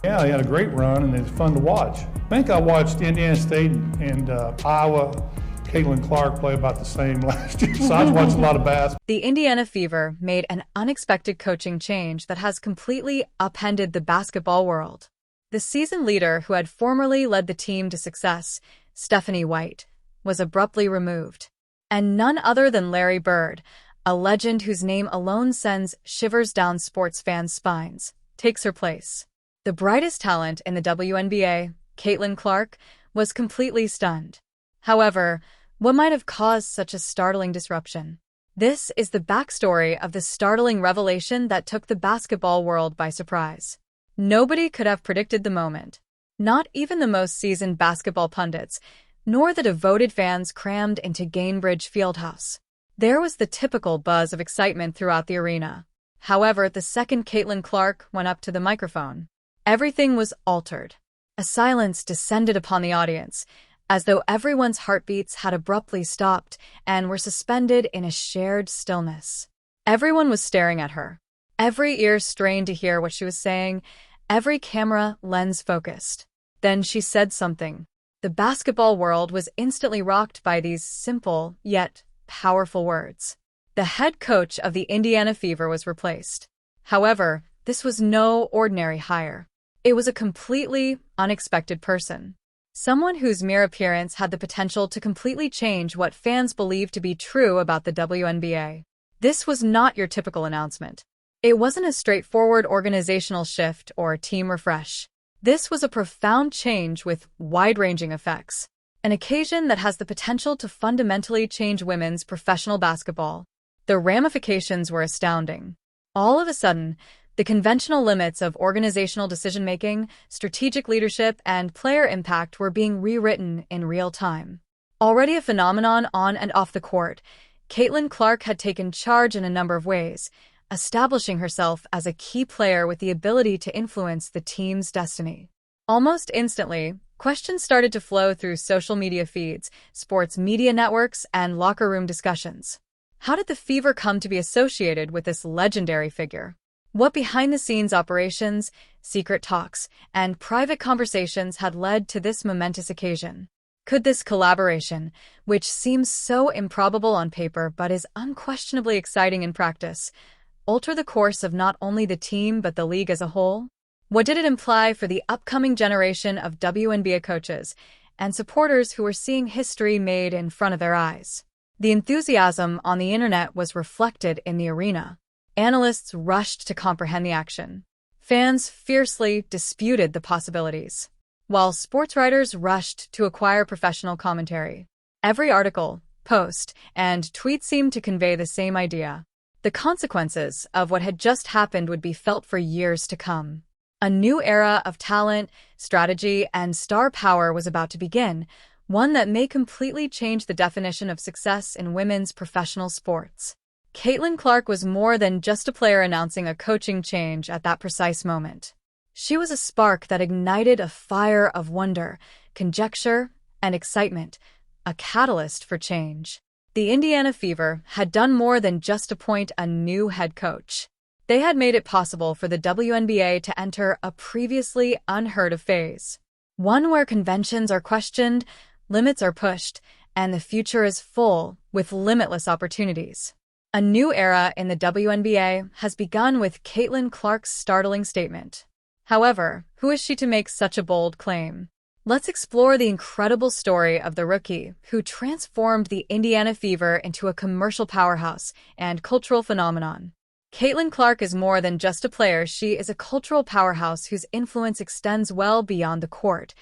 Yeah, he had a great run, and it's fun to watch. I think I watched Indiana State and Iowa. Caitlin Clark play about the same last year, so I watched a lot of basketball. The Indiana Fever made an unexpected coaching change that has completely upended the basketball world. The season leader who had formerly led the team to success, Stephanie White, was abruptly removed. And none other than Larry Bird, a legend whose name alone sends shivers down sports fans' spines, takes her place. The brightest talent in the WNBA, Caitlin Clark, was completely stunned. However, what might have caused such a startling disruption? This is the backstory of the startling revelation that took the basketball world by surprise. Nobody could have predicted the moment. Not even the most seasoned basketball pundits, nor the devoted fans crammed into Gainbridge Fieldhouse. There was the typical buzz of excitement throughout the arena. However, the second Caitlin Clark went up to the microphone, everything was altered. A silence descended upon the audience, as though everyone's heartbeats had abruptly stopped and were suspended in a shared stillness. Everyone was staring at her, every ear strained to hear what she was saying, every camera lens focused. Then she said something. The basketball world was instantly rocked by these simple, yet powerful words. The head coach of the Indiana Fever was replaced. However, this was no ordinary hire. It was a completely unexpected person. Someone whose mere appearance had the potential to completely change what fans believed to be true about the WNBA. This was not your typical announcement. It wasn't a straightforward organizational shift or team refresh. This was a profound change with wide-ranging effects. An occasion that has the potential to fundamentally change women's professional basketball. The ramifications were astounding. All of a sudden, the conventional limits of organizational decision-making, strategic leadership, and player impact were being rewritten in real time. Already a phenomenon on and off the court, Caitlin Clark had taken charge in a number of ways, establishing herself as a key player with the ability to influence the team's destiny. Almost instantly, questions started to flow through social media feeds, sports media networks, and locker room discussions. How did the Fever come to be associated with this legendary figure? What behind-the-scenes operations, secret talks, and private conversations had led to this momentous occasion? Could this collaboration, which seems so improbable on paper but is unquestionably exciting in practice, alter the course of not only the team but the league as a whole? What did it imply for the upcoming generation of WNBA coaches and supporters who were seeing history made in front of their eyes? The enthusiasm on the internet was reflected in the arena. Analysts rushed to comprehend the action. Fans fiercely disputed the possibilities, while sports writers rushed to acquire professional commentary. Every article, post, and tweet seemed to convey the same idea. The consequences of what had just happened would be felt for years to come. A new era of talent, strategy, and star power was about to begin, one that may completely change the definition of success in women's professional sports. Caitlin Clark was more than just a player announcing a coaching change at that precise moment. She was a spark that ignited a fire of wonder, conjecture, and excitement, a catalyst for change. The Indiana Fever had done more than just appoint a new head coach. They had made it possible for the WNBA to enter a previously unheard of phase. One where conventions are questioned, limits are pushed, and the future is full with limitless opportunities. A new era in the WNBA has begun with Caitlin Clark's startling statement. However, who is she to make such a bold claim? Let's explore the incredible story of the rookie who transformed the Indiana Fever into a commercial powerhouse and cultural phenomenon. Caitlin Clark is more than just a player. She is a cultural powerhouse whose influence extends well beyond the court,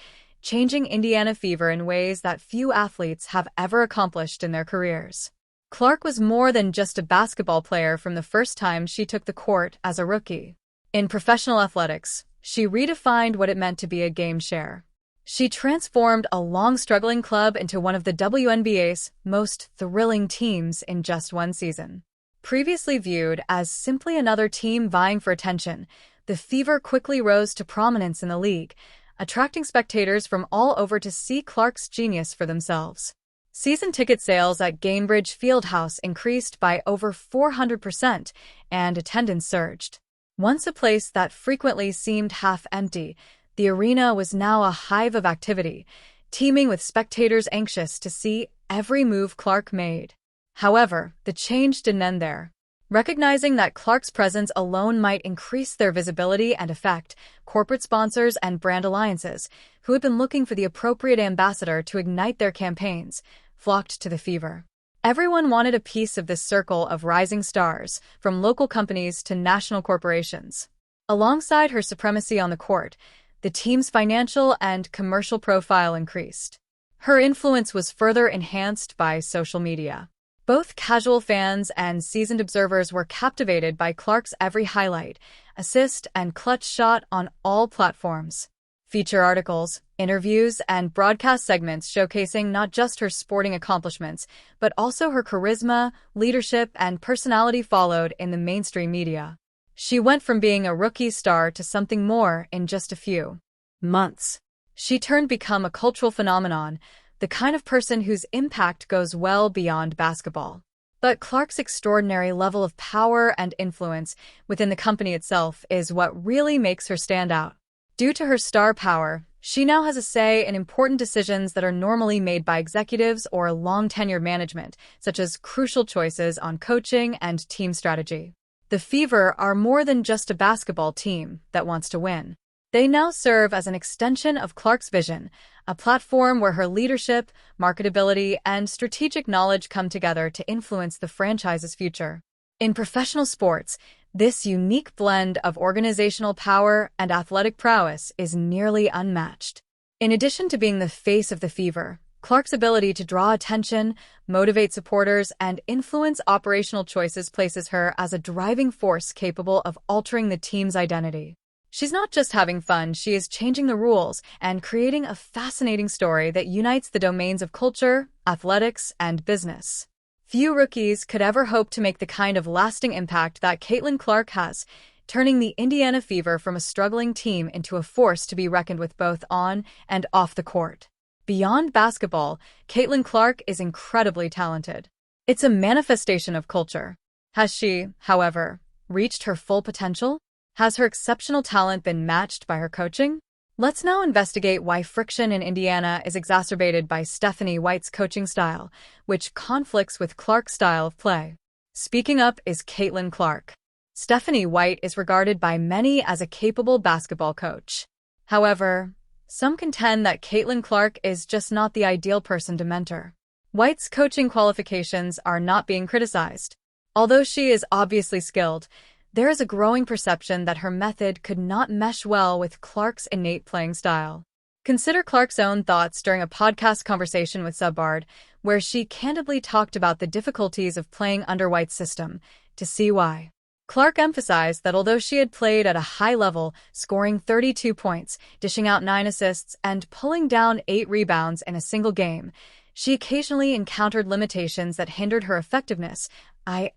changing Indiana Fever in ways that few athletes have ever accomplished in their careers. Clark was more than just a basketball player from the first time she took the court as a rookie. In professional athletics, she redefined what it meant to be a game share. She transformed a long-struggling club into one of the WNBA's most thrilling teams in just one season. Previously viewed as simply another team vying for attention, the Fever quickly rose to prominence in the league, attracting spectators from all over to see Clark's genius for themselves. Season ticket sales at Gainbridge Fieldhouse increased by over 400%, and attendance surged. Once a place that frequently seemed half empty, the arena was now a hive of activity, teeming with spectators anxious to see every move Clark made. However, the change didn't end there. Recognizing that Clark's presence alone might increase their visibility and effect, corporate sponsors and brand alliances, who had been looking for the appropriate ambassador to ignite their campaigns, flocked to the Fever. Everyone wanted a piece of this circle of rising stars, from local companies to national corporations. Alongside her supremacy on the court, the team's financial and commercial profile increased. Her influence was further enhanced by social media. Both casual fans and seasoned observers were captivated by Clark's every highlight, assist, and clutch shot on all platforms. Feature articles, interviews, and broadcast segments showcasing not just her sporting accomplishments, but also her charisma, leadership, and personality followed in the mainstream media. She went from being a rookie star to something more in just a few months. She turned to become a cultural phenomenon, the kind of person whose impact goes well beyond basketball. But Clark's extraordinary level of power and influence within the company itself is what really makes her stand out. Due to her star power, she now has a say in important decisions that are normally made by executives or long-tenured management, such as crucial choices on coaching and team strategy. The Fever are more than just a basketball team that wants to win. They now serve as an extension of Clark's vision, a platform where her leadership, marketability, and strategic knowledge come together to influence the franchise's future. In professional sports, this unique blend of organizational power and athletic prowess is nearly unmatched. In addition to being the face of the Fever, Clark's ability to draw attention, motivate supporters, and influence operational choices places her as a driving force capable of altering the team's identity. She's not just having fun, she is changing the rules and creating a fascinating story that unites the domains of culture, athletics, and business. Few rookies could ever hope to make the kind of lasting impact that Caitlin Clark has, turning the Indiana Fever from a struggling team into a force to be reckoned with both on and off the court. Beyond basketball, Caitlin Clark is incredibly talented. It's a manifestation of culture. Has she, however, reached her full potential? Has her exceptional talent been matched by her coaching? Let's now investigate why friction in Indiana is exacerbated by Stephanie White's coaching style, which conflicts with Clark's style of play. Speaking up is Caitlin Clark. Stephanie White is regarded by many as a capable basketball coach. However, some contend that Caitlin Clark is just not the ideal person to mentor. White's coaching qualifications are not being criticized. Although she is obviously skilled, there is a growing perception that her method could not mesh well with Clark's innate playing style. Consider Clark's own thoughts during a podcast conversation with Subbard, where she candidly talked about the difficulties of playing under White's system, to see why. Clark emphasized that although she had played at a high level, scoring 32 points, dishing out 9 assists, and pulling down 8 rebounds in a single game, she occasionally encountered limitations that hindered her effectiveness.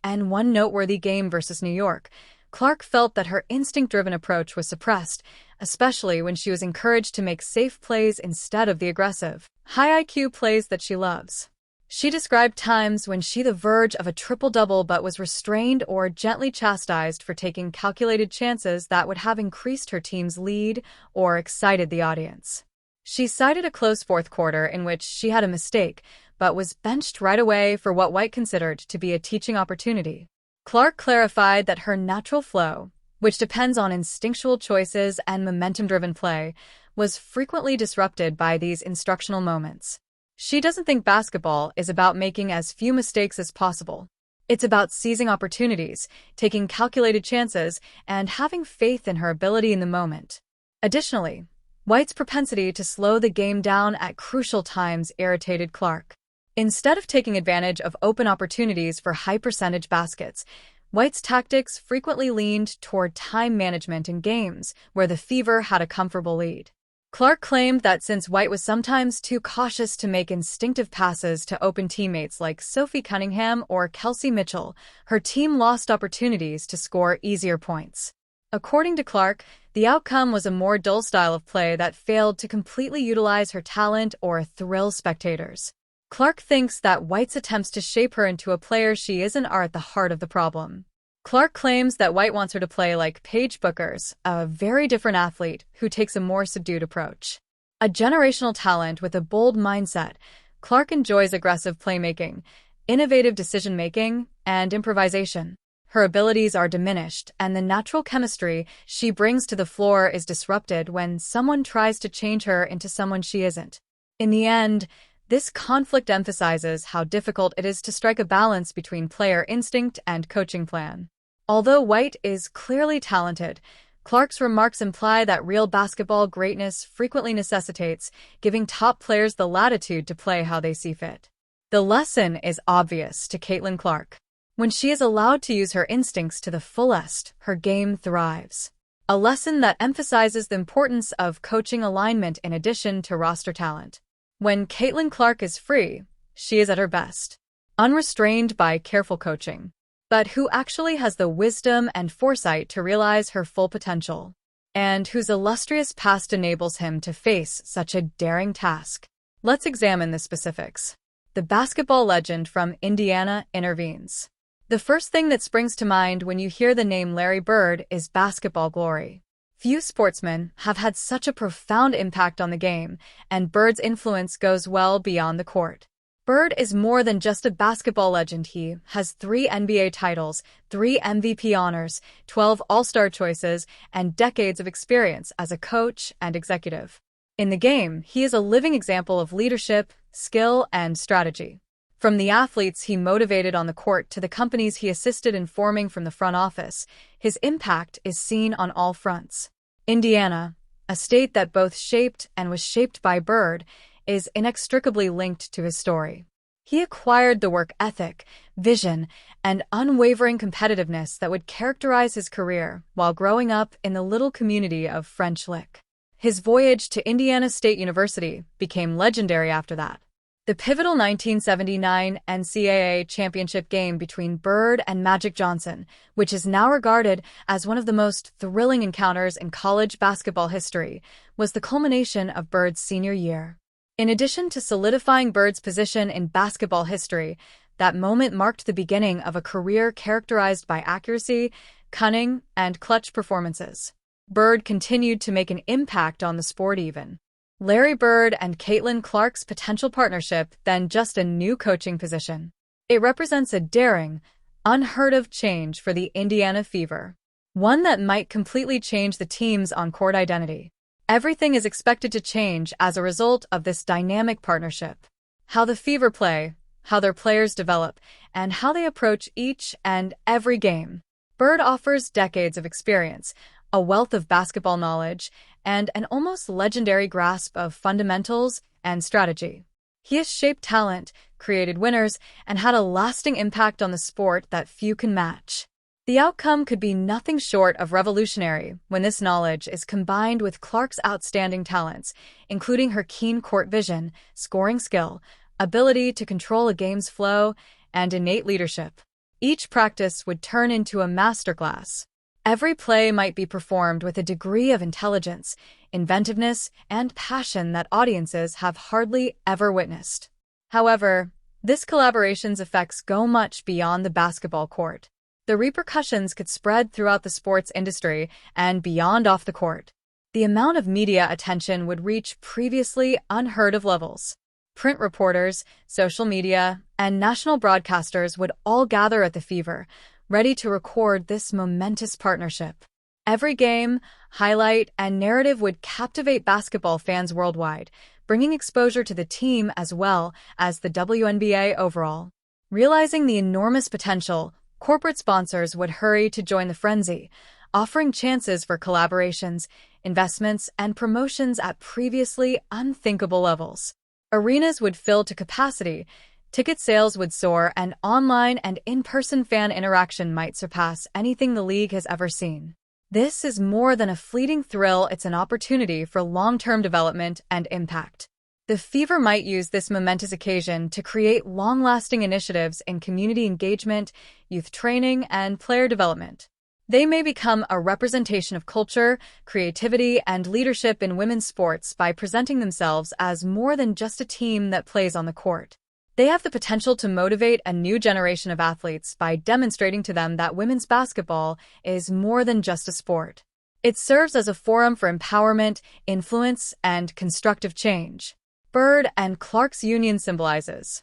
In one noteworthy game versus New York, Clark felt that her instinct-driven approach was suppressed, especially when she was encouraged to make safe plays instead of the aggressive, high-IQ plays that she loves. She described times when she the verge of a triple-double but was restrained or gently chastised for taking calculated chances that would have increased her team's lead or excited the audience. She cited a close fourth quarter in which she had a mistake, but was benched right away for what White considered to be a teaching opportunity. Clark clarified that her natural flow, which depends on instinctual choices and momentum-driven play, was frequently disrupted by these instructional moments. She doesn't think basketball is about making as few mistakes as possible. It's about seizing opportunities, taking calculated chances, and having faith in her ability in the moment. Additionally, White's propensity to slow the game down at crucial times irritated Clark. Instead of taking advantage of open opportunities for high-percentage baskets, White's tactics frequently leaned toward time management in games where the Fever had a comfortable lead. Clark claimed that since White was sometimes too cautious to make instinctive passes to open teammates like Sophie Cunningham or Kelsey Mitchell, her team lost opportunities to score easier points. According to Clark, the outcome was a more dull style of play that failed to completely utilize her talent or thrill spectators. Clark thinks that White's attempts to shape her into a player she isn't are at the heart of the problem. Clark claims that White wants her to play like Paige Bueckers, a very different athlete who takes a more subdued approach. A generational talent with a bold mindset, Clark enjoys aggressive playmaking, innovative decision-making, and improvisation. Her abilities are diminished, and the natural chemistry she brings to the floor is disrupted when someone tries to change her into someone she isn't. In the end, this conflict emphasizes how difficult it is to strike a balance between player instinct and coaching plan. Although White is clearly talented, Clark's remarks imply that real basketball greatness frequently necessitates giving top players the latitude to play how they see fit. The lesson is obvious to Caitlin Clark. When she is allowed to use her instincts to the fullest, her game thrives. A lesson that emphasizes the importance of coaching alignment in addition to roster talent. When Caitlin Clark is free, she is at her best, unrestrained by careful coaching. But who actually has the wisdom and foresight to realize her full potential, and whose illustrious past enables him to face such a daring task? Let's examine the specifics. The basketball legend from Indiana intervenes. The first thing that springs to mind when you hear the name Larry Bird is basketball glory. Few sportsmen have had such a profound impact on the game, and Bird's influence goes well beyond the court. Bird is more than just a basketball legend. He has 3 NBA titles, 3 MVP honors, 12 All-Star choices, and decades of experience as a coach and executive. In the game, he is a living example of leadership, skill, and strategy. From the athletes he motivated on the court to the companies he assisted in forming from the front office, his impact is seen on all fronts. Indiana, a state that both shaped and was shaped by Bird, is inextricably linked to his story. He acquired the work ethic, vision, and unwavering competitiveness that would characterize his career while growing up in the little community of French Lick. His voyage to Indiana State University became legendary after that. The pivotal 1979 NCAA championship game between Bird and Magic Johnson, which is now regarded as one of the most thrilling encounters in college basketball history, was the culmination of Bird's senior year. In addition to solidifying Bird's position in basketball history, that moment marked the beginning of a career characterized by accuracy, cunning, and clutch performances. Bird continued to make an impact on the sport even. Larry Bird and Caitlin Clark's potential partnership than just a new coaching position. It represents a daring, unheard-of change for the Indiana Fever, one that might completely change the team's on-court identity. Everything is expected to change as a result of this dynamic partnership. How the Fever play, how their players develop, and how they approach each and every game. Bird offers decades of experience, a wealth of basketball knowledge, and an almost legendary grasp of fundamentals and strategy. He has shaped talent, created winners, and had a lasting impact on the sport that few can match. The outcome could be nothing short of revolutionary when this knowledge is combined with Clark's outstanding talents, including her keen court vision, scoring skill, ability to control a game's flow, and innate leadership. Each practice would turn into a masterclass. Every play might be performed with a degree of intelligence, inventiveness, and passion that audiences have hardly ever witnessed. However, this collaboration's effects go much beyond the basketball court. The repercussions could spread throughout the sports industry and beyond off the court. The amount of media attention would reach previously unheard of levels. Print reporters, social media, and national broadcasters would all gather at the Fever, ready to record this momentous partnership. Every game, highlight, and narrative would captivate basketball fans worldwide, bringing exposure to the team as well as the WNBA overall. Realizing the enormous potential, corporate sponsors would hurry to join the frenzy, offering chances for collaborations, investments, and promotions at previously unthinkable levels. Arenas would fill to capacity, ticket sales would soar, and online and in-person fan interaction might surpass anything the league has ever seen. This is more than a fleeting thrill, it's an opportunity for long-term development and impact. The Fever might use this momentous occasion to create long-lasting initiatives in community engagement, youth training, and player development. They may become a representation of culture, creativity, and leadership in women's sports by presenting themselves as more than just a team that plays on the court. They have the potential to motivate a new generation of athletes by demonstrating to them that women's basketball is more than just a sport. It serves as a forum for empowerment, influence, and constructive change. Bird and Clark's union symbolizes